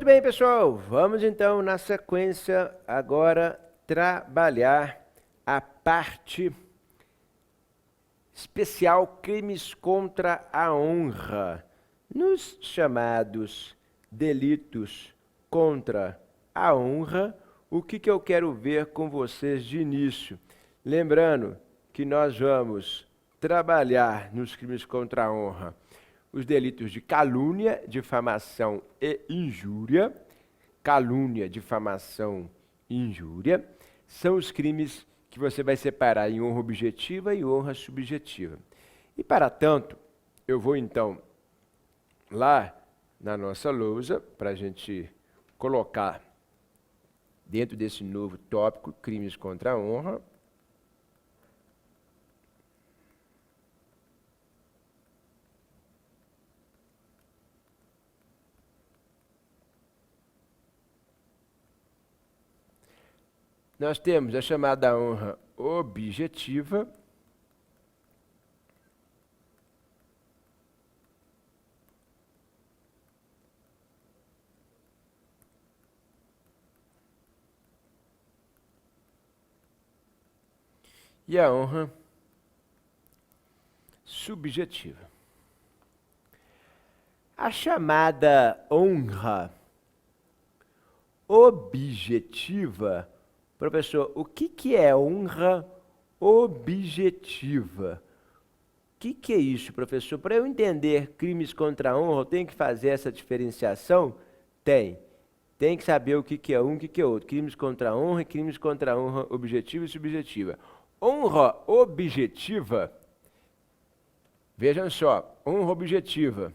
Muito bem, pessoal. Vamos então, na sequência, agora trabalhar a parte especial crimes contra a honra, nos chamados delitos contra a honra. O que eu quero ver com vocês de início? Lembrando que nós vamos trabalhar nos crimes contra a honra os delitos de calúnia, difamação e injúria. Calúnia, difamação e injúria são os crimes que você vai separar em honra objetiva e honra subjetiva. E para tanto, eu vou então lá na nossa lousa para a gente colocar dentro desse novo tópico, crimes contra a honra. Nós temos a chamada honra objetiva. E a honra subjetiva. A chamada honra objetiva, professor, o que é honra objetiva? O que é isso, professor? Para eu entender crimes contra a honra, eu tenho que fazer essa diferenciação? Tem que saber o que é um, o que é outro. Crimes contra a honra e crimes contra a honra objetiva e subjetiva. Honra objetiva, vejam só, honra objetiva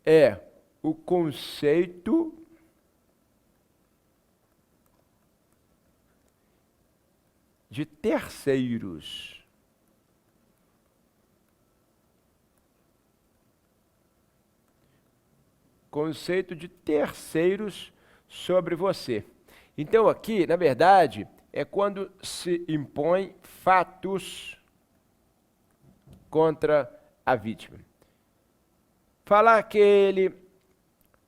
é o conceito de terceiros. Conceito de terceiros sobre você. Então aqui, na verdade, é quando se impõe fatos contra a vítima. Falar que ele,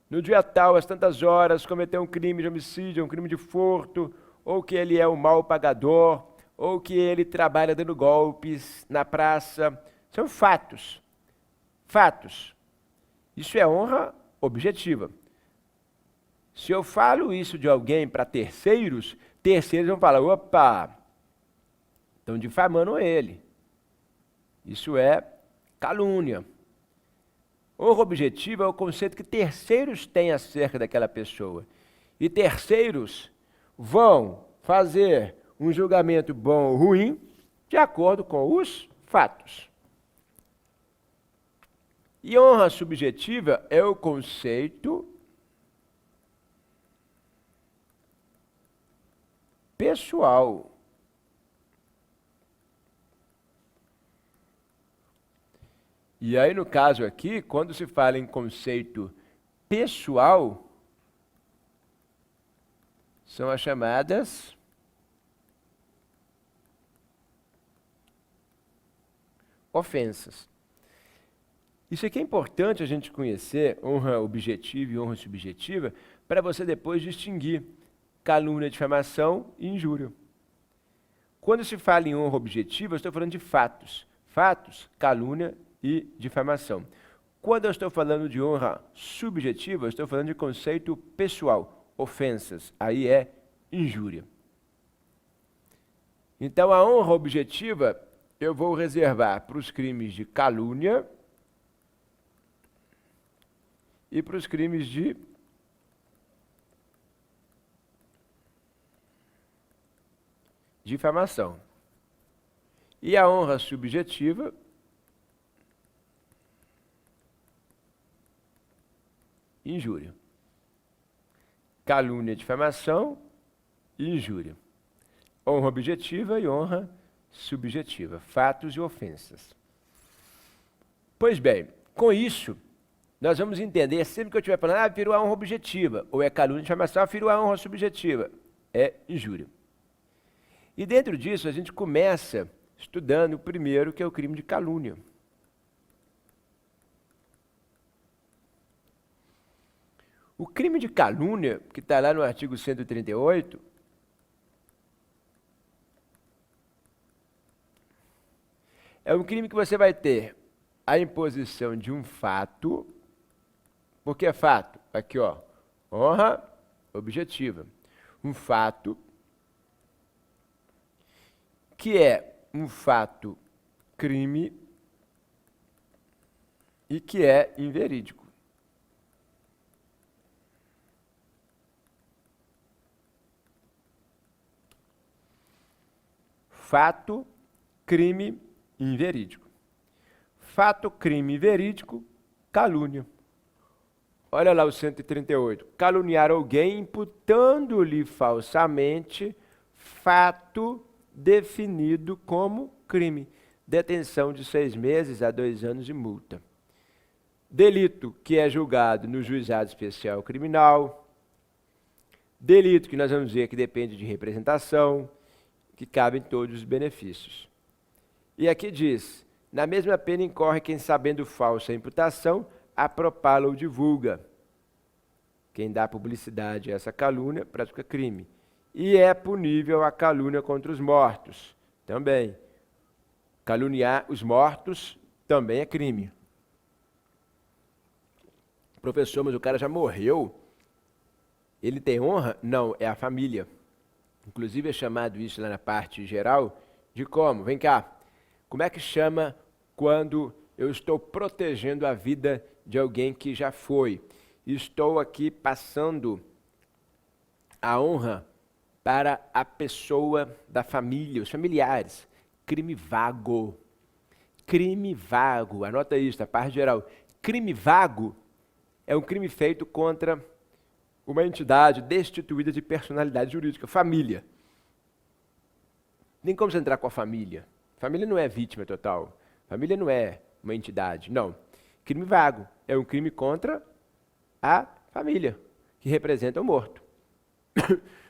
no dia tal, às tantas horas, cometeu um crime de homicídio, um crime de furto, ou que ele é um mau pagador, ou que ele trabalha dando golpes na praça. São fatos. Fatos. Isso é honra objetiva. Se eu falo isso de alguém para terceiros, terceiros vão falar, opa, estão difamando ele. Isso é calúnia. Honra objetiva é o conceito que terceiros têm acerca daquela pessoa. E terceiros vão fazer um julgamento bom ou ruim de acordo com os fatos. E honra subjetiva é o conceito pessoal. E aí, no caso aqui, quando se fala em conceito pessoal, são as chamadas ofensas. Isso aqui é importante a gente conhecer, honra objetiva e honra subjetiva, para você depois distinguir calúnia, difamação e injúria. Quando se fala em honra objetiva, eu estou falando de fatos. Fatos, calúnia e difamação. Quando eu estou falando de honra subjetiva, eu estou falando de conceito pessoal, ofensas. Aí é injúria. Então, a honra objetiva eu vou reservar para os crimes de calúnia e para os crimes de difamação. E a honra subjetiva injúria. Calúnia, difamação e injúria. Honra objetiva e honra subjetiva. Fatos e ofensas. Pois bem, com isso, nós vamos entender, sempre que eu estiver falando, virou a honra objetiva, ou é calúnia, difamação, virou a honra subjetiva, é injúria. E dentro disso, a gente começa estudando o primeiro, que é o crime de calúnia. O crime de calúnia, que está lá no artigo 138, é um crime que você vai ter a imposição de um fato. Por que fato? Aqui, ó, honra objetiva. Um fato que é um fato crime e que é inverídico. Fato, crime, inverídico. Fato, crime, verídico, calúnia. Olha lá o 138. Caluniar alguém imputando-lhe falsamente fato definido como crime. Detenção de 6 meses a 2 anos de multa. Delito que é julgado no juizado especial criminal. Delito que nós vamos ver que depende de representação, que cabem todos os benefícios. E aqui diz, na mesma pena incorre quem, sabendo falsa imputação, apropala ou divulga. Quem dá publicidade a essa calúnia pratica crime. E é punível a calúnia contra os mortos, também. Caluniar os mortos também é crime. Professor, mas o cara já morreu? Ele tem honra? Não, é a família. Inclusive é chamado isso lá na parte geral de como? Vem cá. Como é que chama quando eu estou protegendo a vida de alguém que já foi? Estou aqui passando a honra para a pessoa da família, os familiares. Crime vago. Crime vago. Anota isso, a parte geral. Crime vago é um crime feito contra uma entidade destituída de personalidade jurídica, família. Nem como você entrar com a família. Família não é vítima total. Família não é uma entidade, não. Crime vago é um crime contra a família, que representa o morto.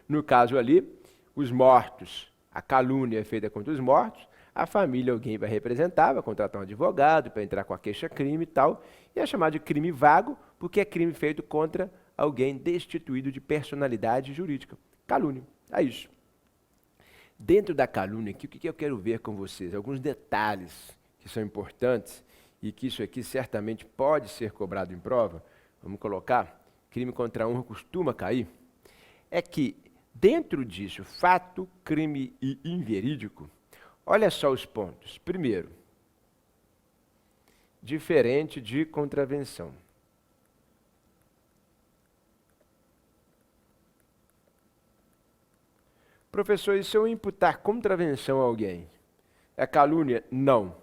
No caso ali, os mortos, a calúnia é feita contra os mortos, a família alguém vai representar, vai contratar um advogado para entrar com a queixa-crime e tal, e é chamado de crime vago porque é crime feito contra alguém destituído de personalidade jurídica. Calúnia, é isso. Dentro da calúnia aqui, o que eu quero ver com vocês? Alguns detalhes que são importantes e que isso aqui certamente pode ser cobrado em prova. Vamos colocar, crime contra a honra costuma cair. É que dentro disso, fato, crime e inverídico, olha só os pontos. Primeiro, diferente de contravenção. Professor, e se eu imputar contravenção a alguém? É calúnia? Não.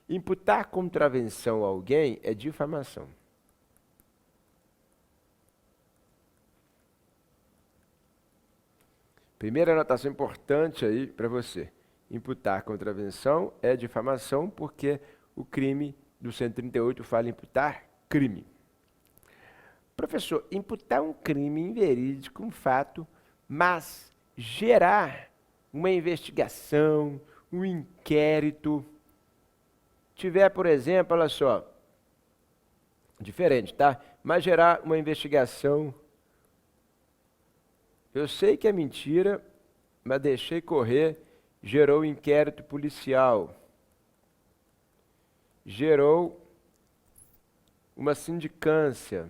Imputar contravenção a alguém é difamação. Primeira anotação importante aí para você. Imputar contravenção é difamação porque o crime do 138 fala em imputar crime. Professor, imputar um crime inverídico, um fato, mas gerar uma investigação, um inquérito, tiver, por exemplo, olha só, diferente, tá? Mas gerar uma investigação, eu sei que é mentira, mas deixei correr, gerou inquérito policial, gerou uma sindicância,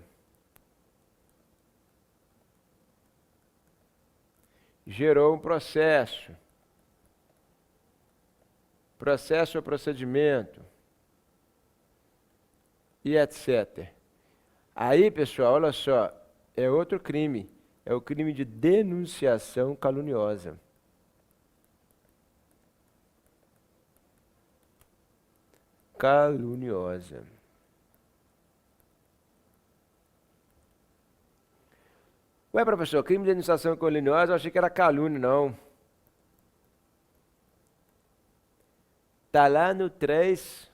gerou um processo. Processo ou procedimento. E etc. Aí, pessoal, olha só, é outro crime. É o crime de denunciação caluniosa. Caluniosa. Ué, professor, crime de denunciação caluniosa, eu achei que era calúnia, não. Está lá no 3.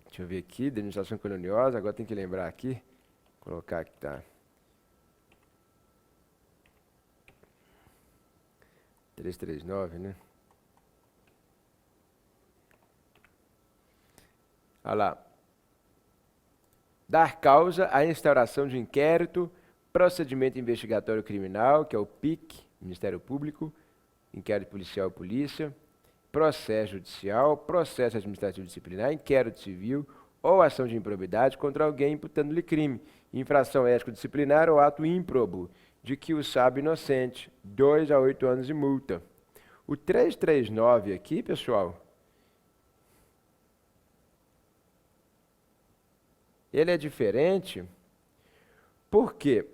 Deixa eu ver aqui, denunciação caluniosa, agora tem que lembrar aqui. Vou colocar aqui, tá. 339, né? Olha lá. Dar causa à instauração de inquérito procedimento investigatório criminal, que é o PIC, Ministério Público, inquérito policial, polícia, processo judicial, processo administrativo disciplinar, inquérito civil ou ação de improbidade contra alguém imputando-lhe crime, infração ético-disciplinar ou ato ímprobo, de que o sabe inocente, 2 a 8 anos de multa. O 339 aqui, pessoal, ele é diferente porque,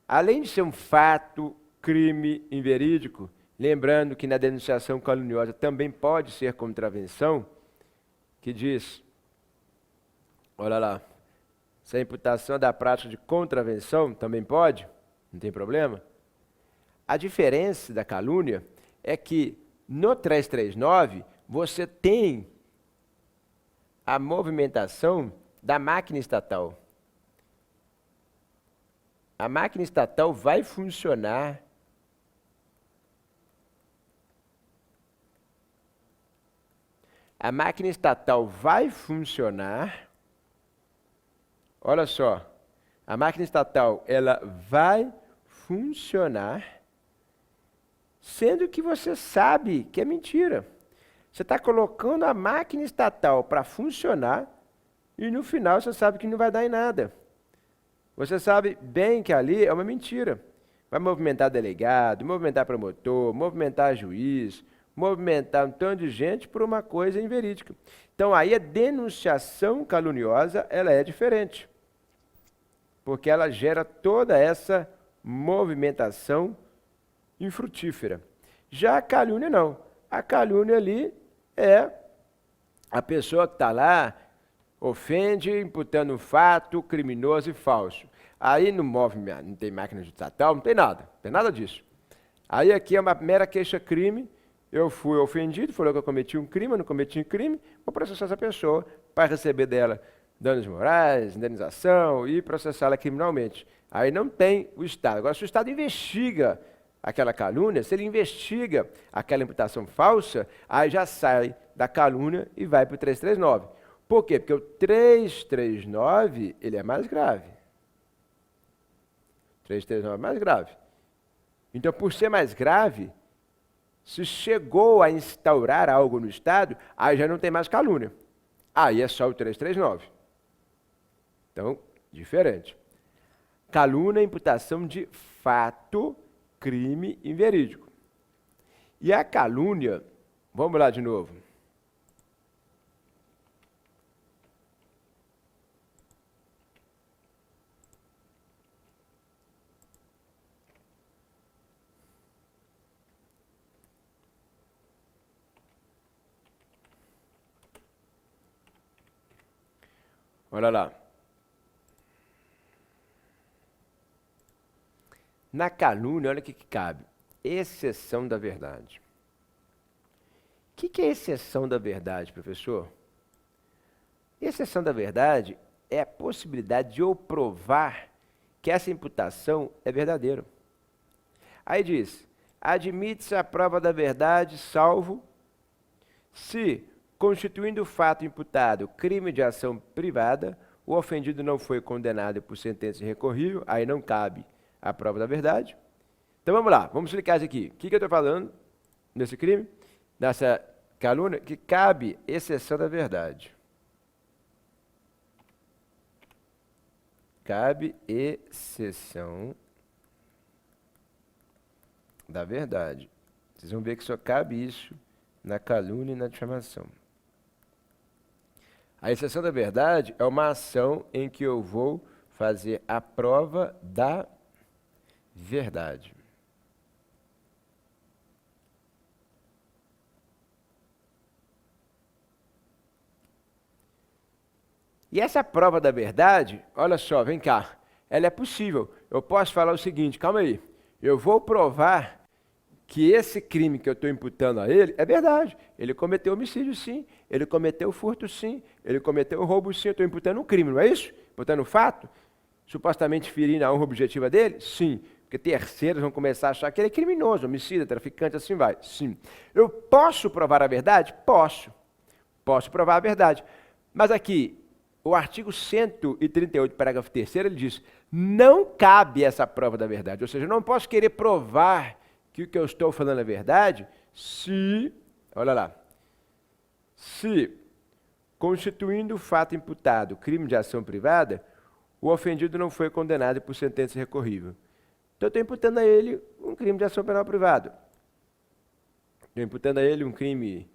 além de ser um fato, crime inverídico, lembrando que na denunciação caluniosa também pode ser contravenção, que diz, olha lá, se a imputação da prática de contravenção também pode, não tem problema. A diferença da calúnia é que no 339 você tem a movimentação da máquina estatal. A máquina estatal vai funcionar olha só, a máquina estatal ela vai funcionar sendo que você sabe que é mentira. Você está colocando a máquina estatal para funcionar e no final você sabe que não vai dar em nada. Você sabe bem que ali é uma mentira. Vai movimentar delegado, movimentar promotor, movimentar juiz, movimentar um tanto de gente por uma coisa inverídica. Então aí a denunciação caluniosa ela é diferente. Porque ela gera toda essa movimentação infrutífera. Já a calúnia não. A calúnia ali é a pessoa que está lá, ofende, imputando um fato criminoso e falso. Aí não move, não tem máquina estatal, não tem nada disso. Aí aqui é uma mera queixa-crime, eu fui ofendido, falou que eu cometi um crime, eu não cometi um crime, vou processar essa pessoa para receber dela danos morais, indenização e processá-la criminalmente. Aí não tem o Estado. Agora, se o Estado investiga aquela calúnia, se ele investiga aquela imputação falsa, aí já sai da calúnia e vai para o 339. Por quê? Porque o 339, ele é mais grave. O 339 é mais grave. Então, por ser mais grave, se chegou a instaurar algo no Estado, aí já não tem mais calúnia. Aí é só o 339. Então, diferente. Calúnia é imputação de fato, crime inverídico. E a calúnia, vamos lá de novo. Olha lá. Na calúnia, olha o que cabe. Exceção da verdade. O que é exceção da verdade, professor? Exceção da verdade é a possibilidade de eu provar que essa imputação é verdadeira. Aí diz, admite-se a prova da verdade, salvo se, constituindo o fato imputado crime de ação privada, o ofendido não foi condenado por sentença irrecorrível, aí não cabe a prova da verdade. Então vamos lá, vamos explicar isso aqui. O que eu estou falando nesse crime, nessa calúnia, que cabe exceção da verdade. Cabe exceção da verdade. Vocês vão ver que só cabe isso na calúnia e na difamação. A exceção da verdade é uma ação em que eu vou fazer a prova da verdade. E essa prova da verdade, olha só, vem cá, ela é possível. Eu posso falar o seguinte, calma aí, eu vou provar que esse crime que eu estou imputando a ele é verdade. Ele cometeu homicídio, sim. Ele cometeu furto, sim. Ele cometeu roubo, sim. Eu estou imputando um crime, não é isso? Imputando um fato, supostamente ferindo a honra objetiva dele? Sim. Porque terceiros vão começar a achar que ele é criminoso, homicida, traficante, assim vai. Sim. Eu posso provar a verdade? Posso. Posso provar a verdade. Mas aqui, o artigo 138, parágrafo 3º, ele diz, não cabe essa prova da verdade. Ou seja, eu não posso querer provar que o que eu estou falando é verdade se, olha lá, se, constituindo o fato imputado crime de ação privada, o ofendido não foi condenado por sentença recorrível. Então, eu estou imputando a ele um crime de ação penal privada. Estou imputando a ele um crime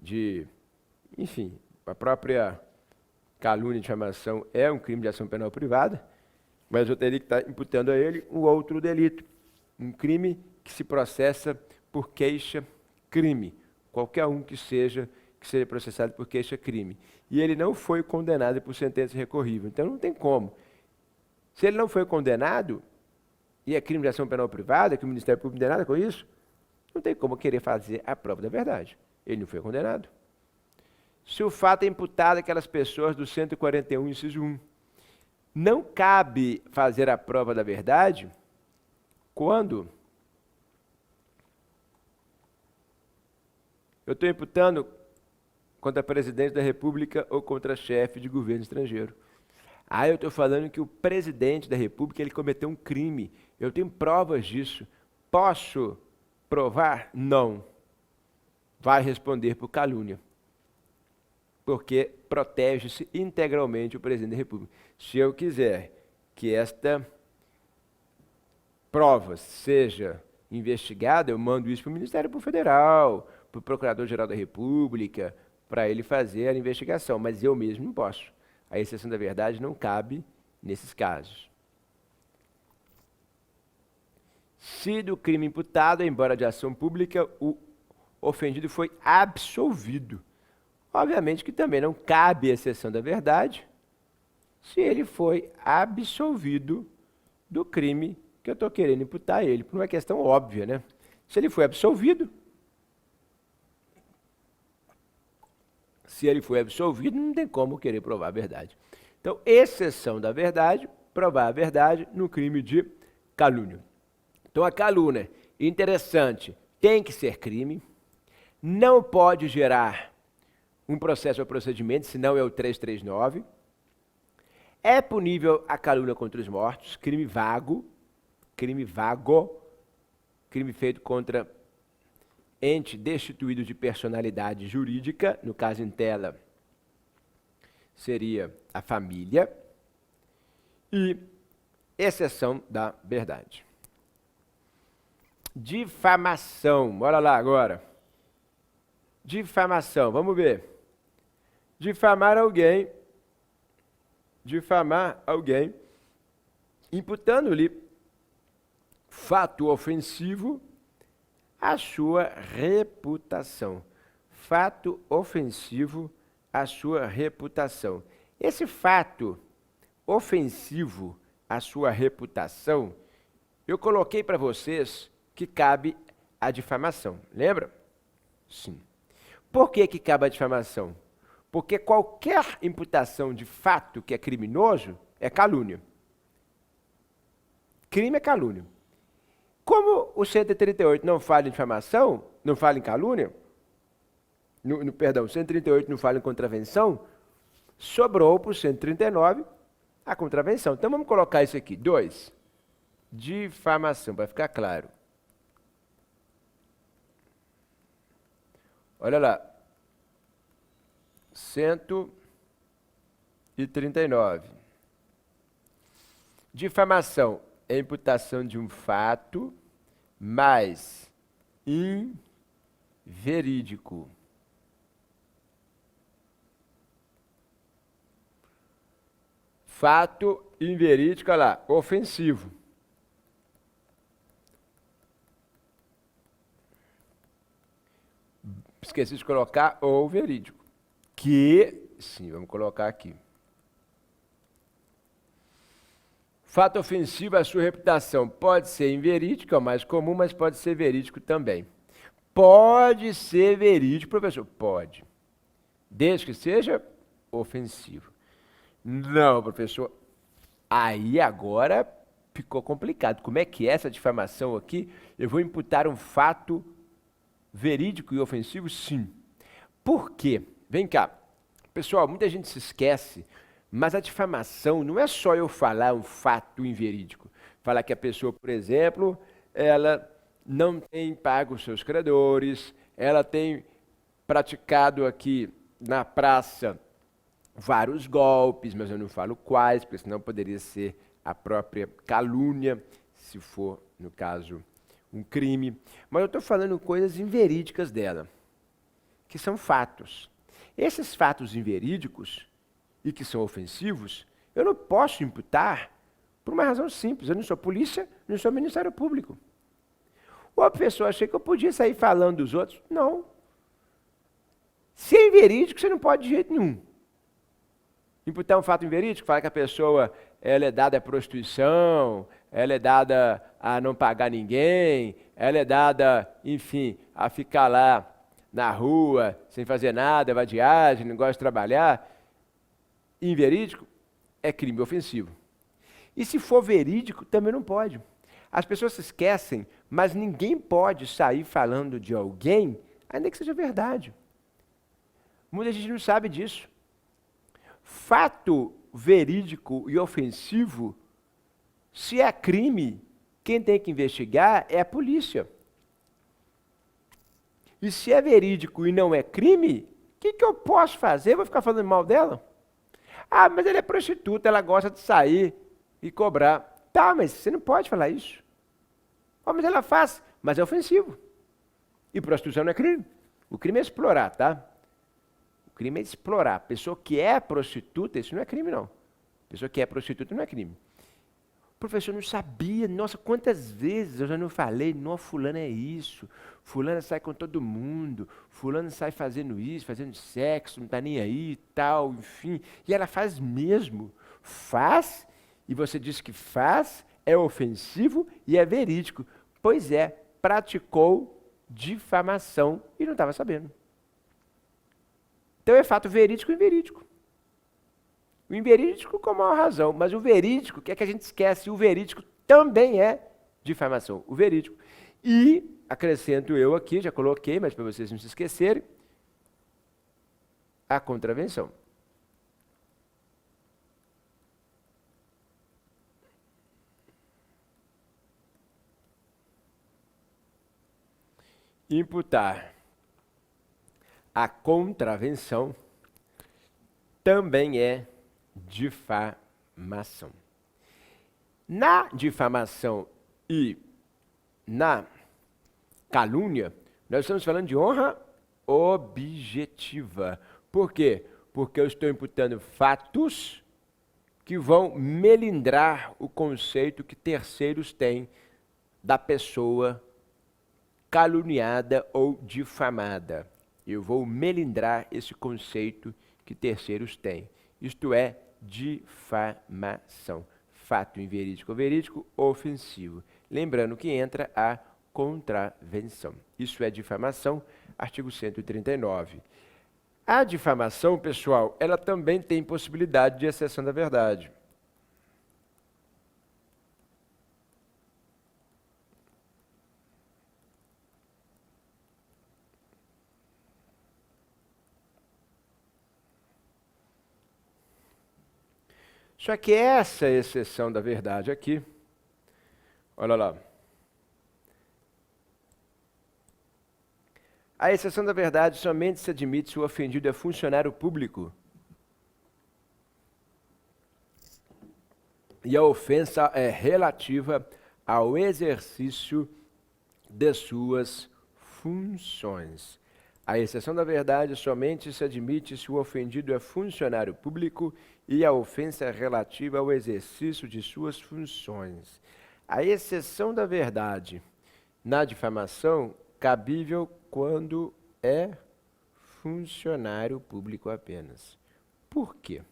de, enfim, a própria calúnia e difamação é um crime de ação penal privada, mas eu teria que estar imputando a ele um outro delito, um crime que se processa por queixa-crime, qualquer um que seja processado por queixa-crime. E ele não foi condenado por sentença recorrível, então não tem como. Se ele não foi condenado, e é crime de ação penal privada, que o Ministério Público não tem nada com isso, não tem como querer fazer a prova da verdade. Ele não foi condenado. Se o fato é imputado àquelas pessoas do 141, inciso 1, não cabe fazer a prova da verdade quando eu estou imputando contra presidente da República ou contra chefe de governo estrangeiro. Ah, eu estou falando que o presidente da República ele cometeu um crime. Eu tenho provas disso. Posso provar? Não. Vai responder por calúnia. Porque protege-se integralmente o presidente da República. Se eu quiser que esta prova seja investigada, eu mando isso para o Ministério Público Federal, para o Procurador-Geral da República, para ele fazer a investigação, mas eu mesmo não posso. A exceção da verdade não cabe nesses casos. Se do crime imputado, embora de ação pública, o ofendido foi absolvido. Obviamente que também não cabe exceção da verdade se ele foi absolvido do crime que eu estou querendo imputar a ele, por uma questão óbvia, né? Se ele foi absolvido, não tem como querer provar a verdade. Então, exceção da verdade, provar a verdade no crime de calúnia. Então, a calúnia, interessante, tem que ser crime, não pode gerar um processo ou procedimento, senão é o 339. É punível a calúnia contra os mortos, crime vago, crime feito contra ente destituído de personalidade jurídica, no caso em tela seria a família, e exceção da verdade. Difamação, olha lá agora. Difamação, vamos ver. Difamar alguém, imputando-lhe fato ofensivo à sua reputação. Fato ofensivo à sua reputação. Esse fato ofensivo à sua reputação, eu coloquei para vocês que cabe a difamação. Lembra? Sim. Por que que cabe a difamação? Porque qualquer imputação de fato que é criminoso é calúnia. Crime é calúnia. Como o 138 não fala em difamação, não fala em calúnia, perdão, o 138 não fala em contravenção, sobrou para o 139 a contravenção. Então vamos colocar isso aqui. 2. Difamação, para ficar claro. Olha lá. 139. Difamação é imputação de um fato mais inverídico. Fato inverídico, olha lá, ofensivo. Esqueci de colocar ou verídico. Que, sim, vamos colocar aqui. Fato ofensivo à sua reputação pode ser inverídico, é o mais comum, mas pode ser verídico também. Pode ser verídico, professor? Pode. Desde que seja ofensivo. Não, professor. Aí agora ficou complicado. Como é que é essa difamação aqui? Eu vou imputar um fato verídico e ofensivo? Sim. Por quê? Vem cá. Pessoal, muita gente se esquece, mas a difamação não é só eu falar um fato inverídico. Falar que a pessoa, por exemplo, ela não tem pago os seus credores, ela tem praticado aqui na praça vários golpes, mas eu não falo quais, porque senão poderia ser a própria calúnia, se for, no caso, um crime. Mas eu estou falando coisas inverídicas dela, que são fatos. Esses fatos inverídicos e que são ofensivos, eu não posso imputar por uma razão simples. Eu não sou polícia, não sou Ministério Público. Ou a pessoa achei que eu podia sair falando dos outros. Não. Se é inverídico, você não pode de jeito nenhum. Imputar um fato inverídico, falar que a pessoa ela é dada à prostituição, ela é dada a não pagar ninguém, ela é dada, enfim, a ficar lá na rua, sem fazer nada, vadiagem, não gosta de trabalhar. Inverídico é crime ofensivo. E se for verídico, também não pode. As pessoas se esquecem, mas ninguém pode sair falando de alguém, ainda que seja verdade. Muita gente não sabe disso. Fato verídico e ofensivo, se é crime, quem tem que investigar é a polícia. E se é verídico e não é crime, o que eu posso fazer? Vou ficar falando mal dela? Ah, mas ela é prostituta, ela gosta de sair e cobrar. Tá, mas você não pode falar isso. Ah, mas ela faz, mas é ofensivo. E prostituição não é crime. O crime é explorar, tá? O crime é explorar. Pessoa que é prostituta, isso não é crime, não. Pessoa que é prostituta não é crime. O professor não sabia, nossa, quantas vezes eu já não falei, não, fulano é isso, fulano sai com todo mundo, fulano sai fazendo isso, fazendo sexo, não tá nem aí e tal, enfim. E ela faz mesmo. Faz, e você diz que faz, é ofensivo e é verídico. Pois é, praticou difamação e não estava sabendo. Então é fato verídico e inverídico. O inverídico com a maior razão, mas o verídico, que é que a gente esquece, o verídico também é difamação, o verídico. E, acrescento eu aqui, já coloquei, mas para vocês não se esquecerem, a contravenção. Imputar a contravenção também é difamação. Na difamação e na calúnia, nós estamos falando de honra objetiva. Por quê? Porque eu estou imputando fatos que vão melindrar o conceito que terceiros têm da pessoa caluniada ou difamada. Eu vou melindrar esse conceito que terceiros têm. Isto é difamação. Fato inverídico ou verídico, ofensivo. Lembrando que entra a contravenção. Isso é difamação, artigo 139. A difamação, pessoal, ela também tem possibilidade de exceção da verdade. Só que essa exceção da verdade aqui, olha lá. A exceção da verdade somente se admite se o ofendido é funcionário público e a ofensa é relativa ao exercício de suas funções. A exceção da verdade somente se admite se o ofendido é funcionário público e a ofensa é relativa ao exercício de suas funções. A exceção da verdade na difamação cabível quando é funcionário público apenas. Por quê?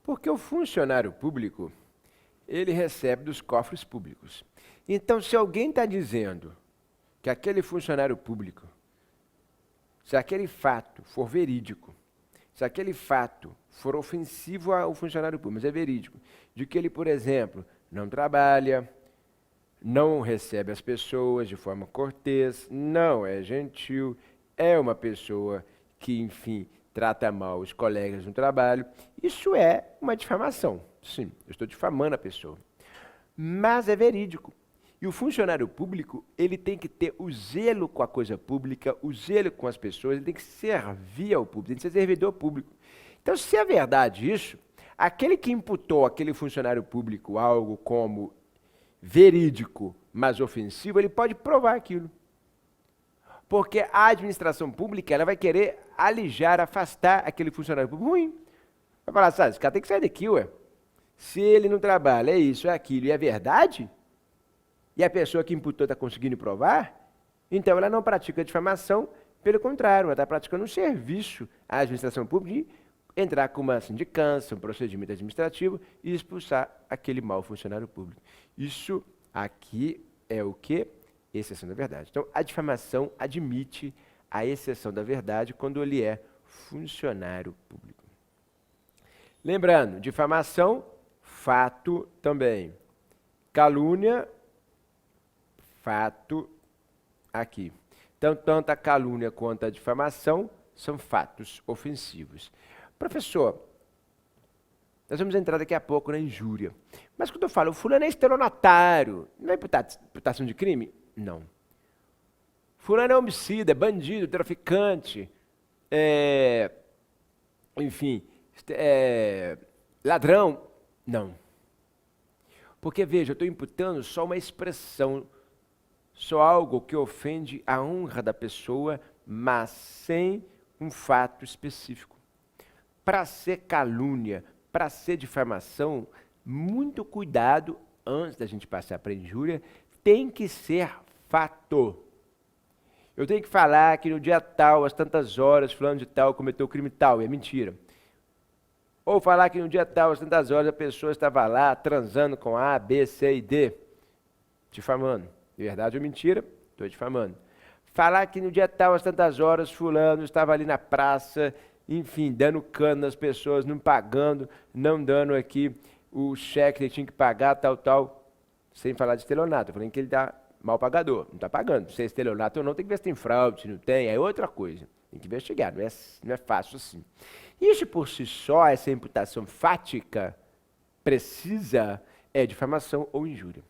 Porque o funcionário público, ele recebe dos cofres públicos. Então, se alguém está dizendo que aquele funcionário público, se aquele fato for verídico, se aquele fato for ofensivo ao funcionário público, mas é verídico, de que ele, por exemplo, não trabalha, não recebe as pessoas de forma cortês, não é gentil, é uma pessoa que, enfim, trata mal os colegas no trabalho. Isso é uma difamação. Sim, eu estou difamando a pessoa. Mas é verídico. E o funcionário público, ele tem que ter o zelo com a coisa pública, o zelo com as pessoas, ele tem que servir ao público, tem que ser servidor público. Então, se é verdade isso, aquele que imputou àquele funcionário público algo como verídico, mas ofensivo, ele pode provar aquilo. Porque a administração pública, ela vai querer alijar, afastar aquele funcionário público ruim. Vai falar, sabe, esse cara tem que sair daqui, ué. Se ele não trabalha, é isso, é aquilo, e é verdade, e a pessoa que imputou está conseguindo provar, então ela não pratica difamação, pelo contrário, ela está praticando um serviço à administração pública de entrar com uma sindicância, um procedimento administrativo e expulsar aquele mau funcionário público. Isso aqui é o quê? Exceção da verdade. Então, a difamação admite a exceção da verdade quando ele é funcionário público. Lembrando, difamação, fato também. Calúnia, fato aqui. Então, tanto a calúnia quanto a difamação são fatos ofensivos. Professor, nós vamos entrar daqui a pouco na injúria. Mas quando eu falo, o fulano é estelionatário, não é imputação de crime? Não. Fulano é homicida, é bandido, traficante, enfim, ladrão? Não. Porque, veja, eu estou imputando só uma expressão, só algo que ofende a honra da pessoa, mas sem um fato específico. Para ser calúnia, para ser difamação, muito cuidado antes da gente passar para a injúria, tem que ser fato. Eu tenho que falar que no dia tal, às tantas horas, fulano de tal cometeu o crime tal, e é mentira. Ou falar que no dia tal, às tantas horas, a pessoa estava lá transando com A, B, C e D, difamando. De verdade ou mentira, estou difamando. Falar que no dia tal, às tantas horas, fulano estava ali na praça, enfim, dando cano nas pessoas, não pagando, não dando aqui o cheque que ele tinha que pagar, tal, sem falar de estelionato. Eu falei que ele dá mal pagador, não está pagando. Se é estelionato ou não, tem que ver se tem fraude, se não tem, é outra coisa. Tem que investigar, não é fácil assim. Isso por si só, essa imputação fática, precisa, é difamação ou injúria.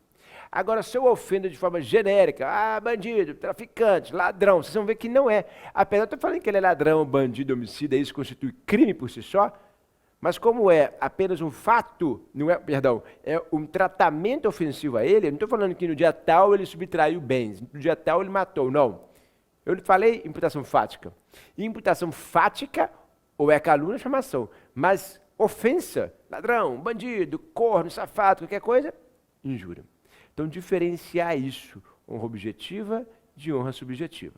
Agora, se eu ofendo de forma genérica, bandido, traficante, ladrão, vocês vão ver que não é. Apesar de eu estar falando que ele é ladrão, bandido, homicida, isso constitui crime por si só, mas como é apenas um fato, não é, perdão, é um tratamento ofensivo a ele, eu não estou falando que no dia tal ele subtraiu bens, no dia tal ele matou, não. Eu falei imputação fática. Imputação fática, ou é calúnia ou difamação, mas ofensa, ladrão, bandido, corno, safado, qualquer coisa, injúria. Então, diferenciar isso, honra objetiva de honra subjetiva.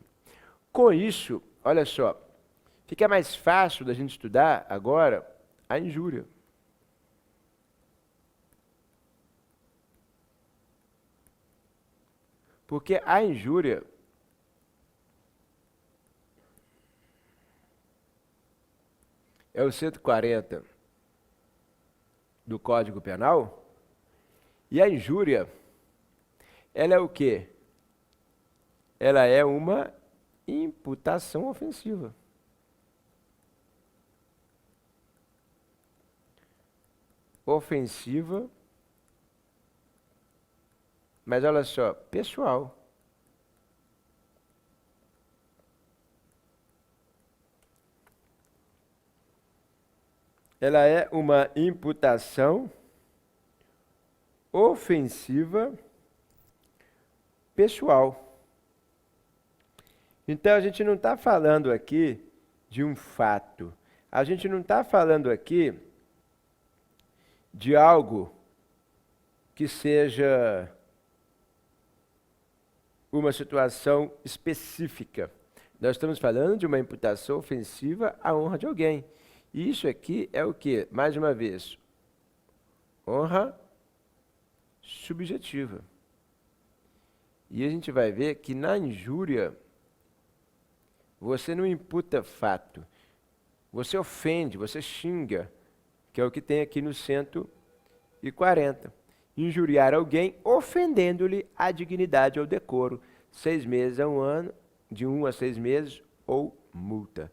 Com isso, olha só, fica mais fácil da gente estudar agora a injúria. Porque a injúria é o 140 do Código Penal, e a injúria, ela é o quê? Ela é uma imputação ofensiva. Ofensiva, mas olha só, pessoal. Ela é uma imputação ofensiva pessoal. Então, a gente não está falando aqui de um fato. A gente não está falando aqui de algo que seja uma situação específica. Nós estamos falando de uma imputação ofensiva à honra de alguém. E isso aqui é o quê? Mais uma vez, honra subjetiva. E a gente vai ver que na injúria, você não imputa fato. Você ofende, você xinga, que é o que tem aqui no 140. injuriar alguém, ofendendo-lhe a dignidade ou decoro, 6 meses a 1 ano, de 1 a 6 meses, ou multa.